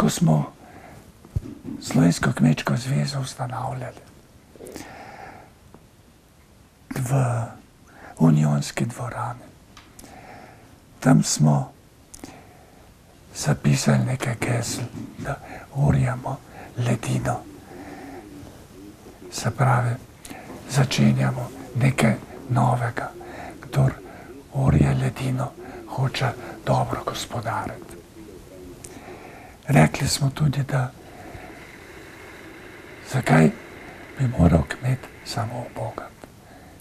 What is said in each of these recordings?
ko smo Slovensko kmečko zvezo ustanavljali v Unionski dvorani, tam smo zapisali nekaj gesel, da orjamo ledino. Se pravi, začenjamo nekaj novega. Kdor orje ledino, hoče dobro gospodariti. Rekli smo tudi, da zakaj bi moral kmet samo ubogati.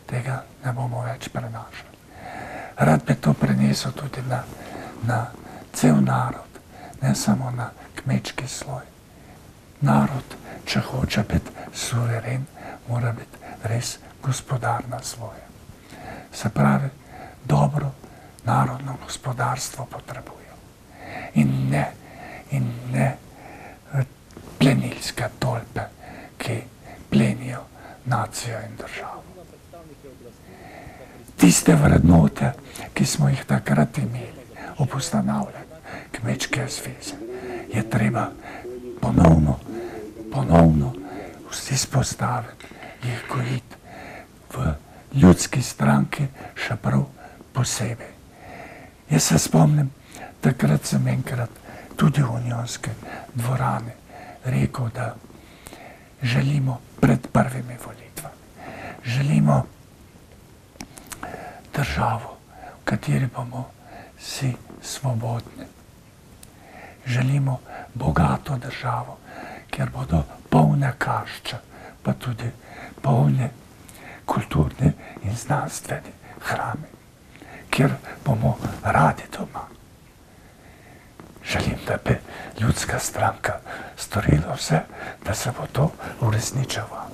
Tega ne bomo več prenašali. Rad bi to prenesel tudi na cel narod, ne samo na kmečki sloj. Narod, če hoče biti suveren, mora biti res gospodar na svoje. Se pravi, dobro narodno gospodarstvo potrebujejo. In ne plenilske tolpe, ki plenijo nacijo in državo. Tiste vrednote, ki smo jih takrat imeli ob ustanavljanju Kmečke zveze, je treba ponovno izpostaviti, jih gojiti v ljudski stranki še prav posebej. Jaz se spomnim, takrat sem enkrat tudi v Unionski dvorani rekel, da želimo pred prvimi volitvami, želimo državo, v kateri bomo vsi svobodni. Želimo bogato državo, kjer bodo polne kašče, pa tudi polne kulturni in znanstveni hrami, kjer bomo radi doma. Želim, da bi ljudska stranka storila vse, da se bo to uresničevalo.